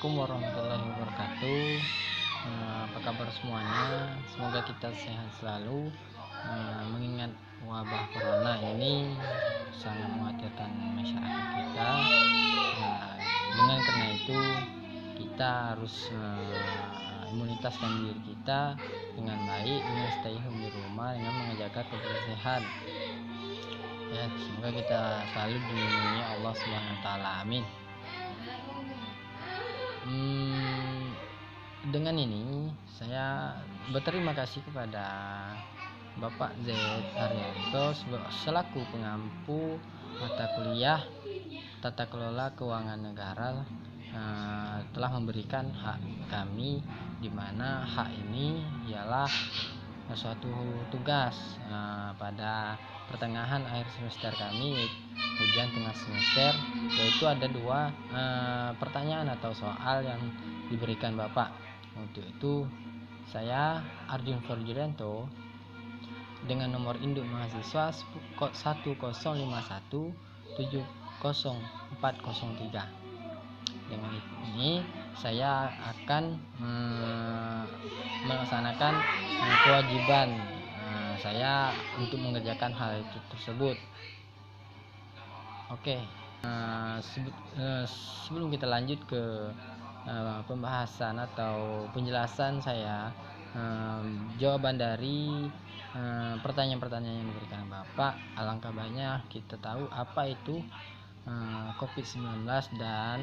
Assalamualaikum warahmatullahi wabarakatuh. Apa kabar semuanya? Semoga kita sehat selalu. Mengingat wabah corona ini sangat mengkhawatirkan masyarakat kita. Dengan karena itu kita harus imunitaskan diri kita dengan baik dengan stay home di rumah dengan menjaga kebersihan. Ya, semoga kita selalu dilindungi Allah Subhanahu wa taala. Amin. Dengan ini saya berterima kasih kepada Bapak Z. Haryanto selaku pengampu mata kuliah Tata Kelola Keuangan Negara telah memberikan hak kami, di mana hak ini ialah suatu tugas pada pertengahan akhir semester kami, ujian tengah semester, yaitu ada dua pertanyaan atau soal yang diberikan Bapak. Untuk itu saya Arjun Forjulianto dengan nomor induk mahasiswa 105170403. Dengan ini saya akan melaksanakan kewajiban saya untuk mengerjakan hal itu tersebut. Oke, sebelum kita lanjut ke pembahasan atau penjelasan saya, jawaban dari pertanyaan-pertanyaan yang diberikan Bapak, alangkah baiknya kita tahu apa itu COVID-19 dan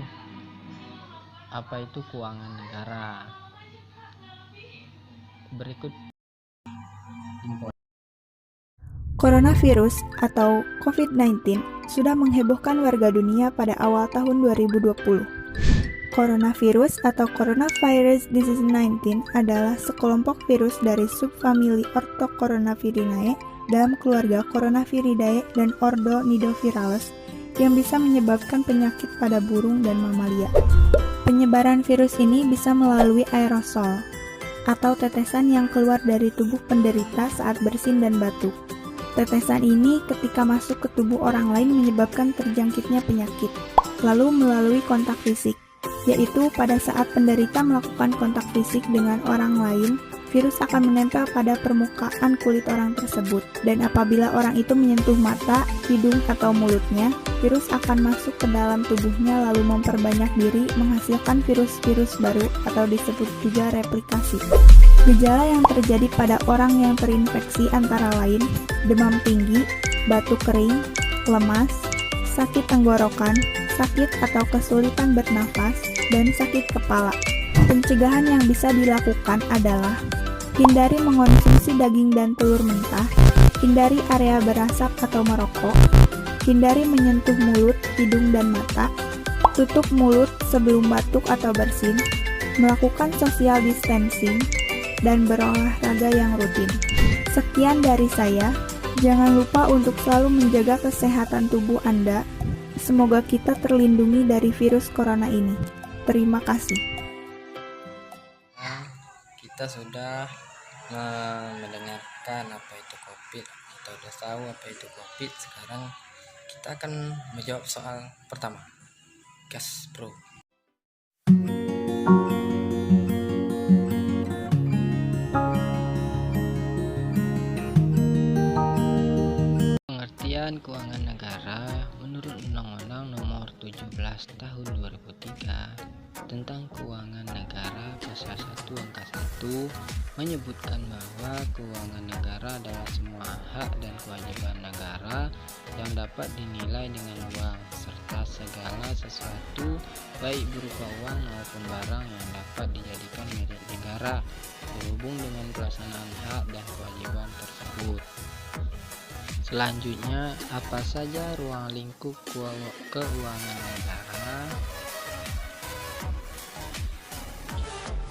apa itu keuangan negara. Berikut info. Coronavirus atau COVID-19 sudah menghebohkan warga dunia pada awal tahun 2020. Coronavirus atau Coronavirus Disease 19 adalah sekelompok virus dari subfamili Orthocoronaviridae dalam keluarga Coronaviridae dan ordo Nidovirales yang bisa menyebabkan penyakit pada burung dan mamalia. Penyebaran virus ini bisa melalui aerosol atau tetesan yang keluar dari tubuh penderita saat bersin dan batuk. Tetesan ini ketika masuk ke tubuh orang lain menyebabkan terjangkitnya penyakit, lalu melalui kontak fisik, yaitu pada saat penderita melakukan kontak fisik dengan orang lain, virus akan menempel pada permukaan kulit orang tersebut, dan apabila orang itu menyentuh mata, hidung, atau mulutnya, virus akan masuk ke dalam tubuhnya lalu memperbanyak diri, menghasilkan virus-virus baru atau disebut juga replikasi. Gejala yang terjadi pada orang yang terinfeksi antara lain demam tinggi, batuk kering, lemas, sakit tenggorokan, sakit atau kesulitan bernafas, dan sakit kepala. Pencegahan yang bisa dilakukan adalah hindari mengonsumsi daging dan telur mentah, hindari area berasap atau merokok, hindari menyentuh mulut, hidung, dan mata, tutup mulut sebelum batuk atau bersin, melakukan social distancing, dan berolahraga yang rutin. Sekian dari saya. Jangan lupa untuk selalu menjaga kesehatan tubuh Anda. Semoga kita terlindungi dari virus corona ini. Terima kasih. Kita sudah mendengarkan apa itu COVID, atau sudah tahu apa itu COVID. Sekarang kita akan menjawab soal pertama. Gas, bro. Pengertian keuangan negara menurut Undang-Undang Nomor 17 Tahun 2003 tentang Keuangan Negara Pasal 1 Angka 1 menyebutkan bahwa keuangan negara adalah semua hak dan kewajiban negara yang dapat dinilai dengan uang, serta segala sesuatu baik berupa uang maupun barang yang dapat dijadikan milik negara berhubung dengan pelaksanaan hak dan kewajiban tersebut. Selanjutnya, apa saja ruang lingkup keuangan negara?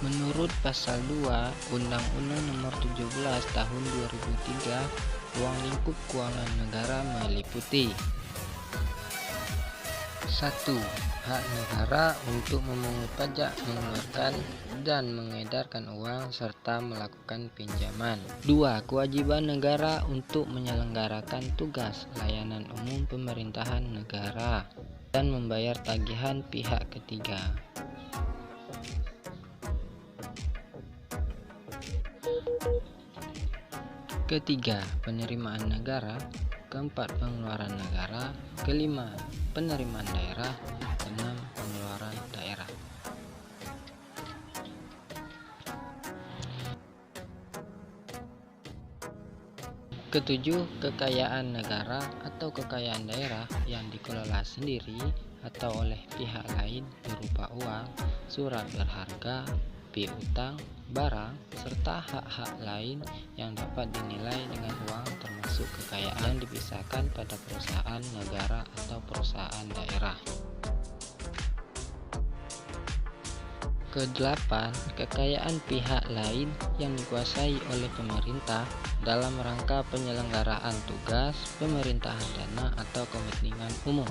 Menurut pasal 2 Undang-Undang Nomor 17 Tahun 2003, ruang lingkup keuangan negara meliputi 1. Hak negara untuk memungut pajak, mengeluarkan dan mengedarkan uang, serta melakukan pinjaman. 2. Kewajiban negara untuk menyelenggarakan tugas layanan umum pemerintahan negara dan membayar tagihan pihak ketiga. Ketiga, penerimaan negara. Keempat, pengeluaran negara. Kelima, penerimaan daerah. Keenam, pengeluaran daerah. Ketujuh, kekayaan negara atau kekayaan daerah yang dikelola sendiri atau oleh pihak lain berupa uang, surat berharga, piutang, barang, serta hak-hak lain yang dapat dinilai dengan uang, termasuk kekayaan yang dipisahkan pada perusahaan negara atau perusahaan daerah. Kedelapan, kekayaan pihak lain yang dikuasai oleh pemerintah dalam rangka penyelenggaraan tugas, pemerintahan dana, atau kepentingan umum.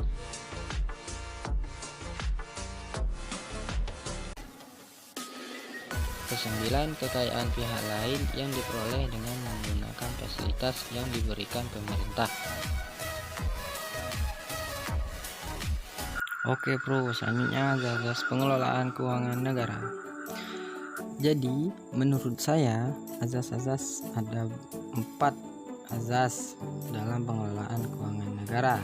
Kesembilan, kekayaan pihak lain yang diperoleh dengan menggunakan fasilitas yang diberikan pemerintah. Oke bro, selanjutnya azas pengelolaan keuangan negara. Jadi menurut saya azas-azas ada 4 azas dalam pengelolaan keuangan negara.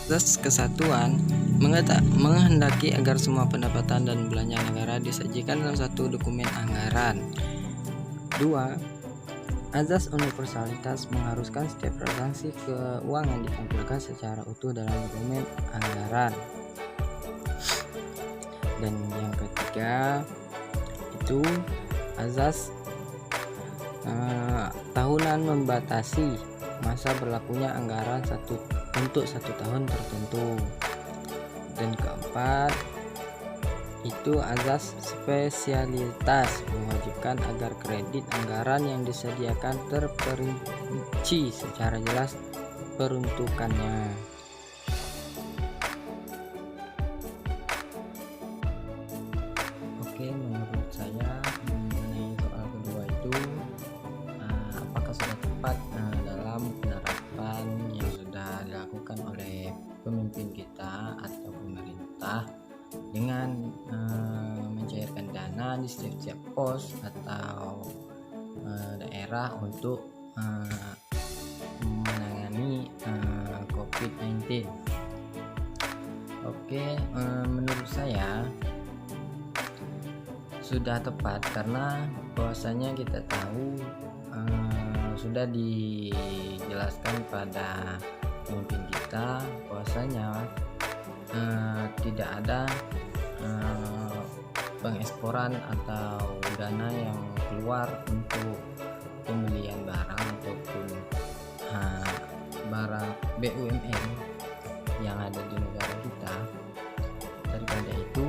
Azas kesatuan menghendaki agar semua pendapatan dan belanja negara disajikan dalam satu dokumen anggaran. 2. Azas universalitas mengharuskan setiap transaksi keuangan ditampilkan secara utuh dalam dokumen anggaran. Dan yang ketiga itu azas tahunan membatasi masa berlakunya anggaran untuk 1 tahun tertentu. Dan keempat itu azas spesialitas mewajibkan agar kredit anggaran yang disediakan terperinci secara jelas peruntukannya. Oke, menurut saya mengenai soal kedua itu apakah sudah tepat dalam penerapan yang sudah dilakukan oleh pemimpin kita atau pemerintah dengan mencairkan dana di setiap pos atau daerah untuk menangani COVID-19. Oke, menurut saya sudah tepat karena bahwasanya kita tahu sudah dijelaskan pada pemimpin kita bahwasanya tidak ada pengeksporan atau dana yang keluar untuk pembelian barang ataupun barang BUMN yang ada di negara kita. Daripada itu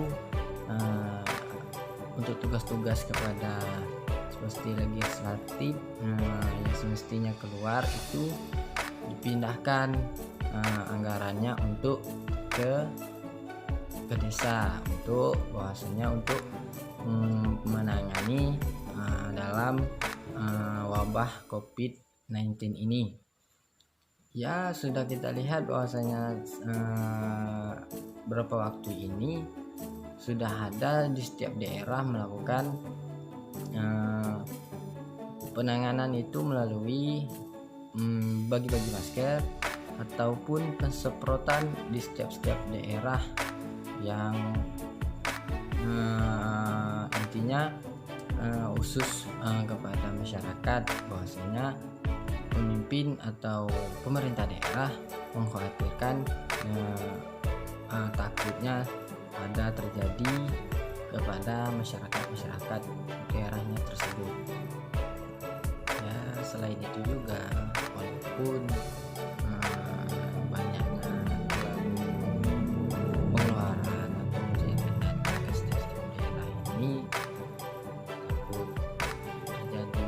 untuk tugas-tugas kepada seperti legislatif yang semestinya keluar itu dipindahkan anggarannya untuk ke desa untuk bahwasanya untuk menangani dalam wabah COVID-19 ini. Ya, sudah kita lihat bahwasanya beberapa waktu ini sudah ada di setiap daerah melakukan penanganan itu melalui bagi-bagi masker ataupun pensemprotan di setiap daerah yang intinya khusus kepada masyarakat bahwasanya pemimpin atau pemerintah daerah mengkhawatirkan takutnya ada terjadi kepada masyarakat daerahnya tersebut. Ya, selain itu juga walaupun banyaknya pengeluaran atau mencairkan dana ke setiap daerah ini takut terjadi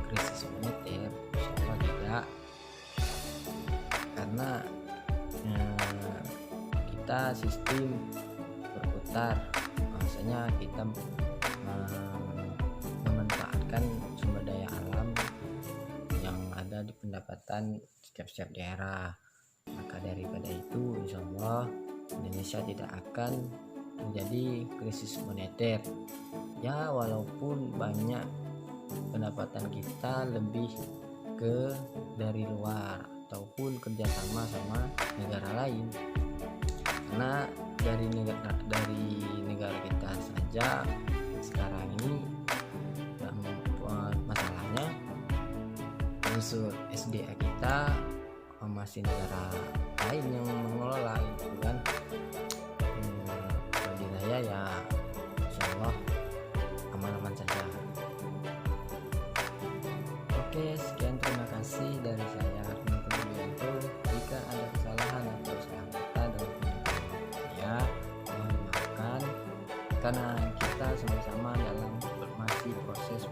krisis moneter, insya tidak, karena kita sistem berputar, bahwasanya kita memanfaatkan sumber daya alam yang ada di pendapatan setiap daerah. Maka daripada itu insya Allah Indonesia tidak akan terjadi krisis moneter. Ya, walaupun banyak pendapatan kita lebih ke dari luar ataupun kerjasama sama negara lain, karena dari negara kita saja sekarang ini masalahnya unsur SDA kita masih negara lain yang mengelola gitu kan. Bagi saya ya insya Allah aman-aman saja. Oke, sekian, terima kasih dari saya Arvin Purwianto. Jika ada kesalahan atau salah kata dalam penyampaian saya, mohon dimaafkan karena kita sama-sama dalam masih proses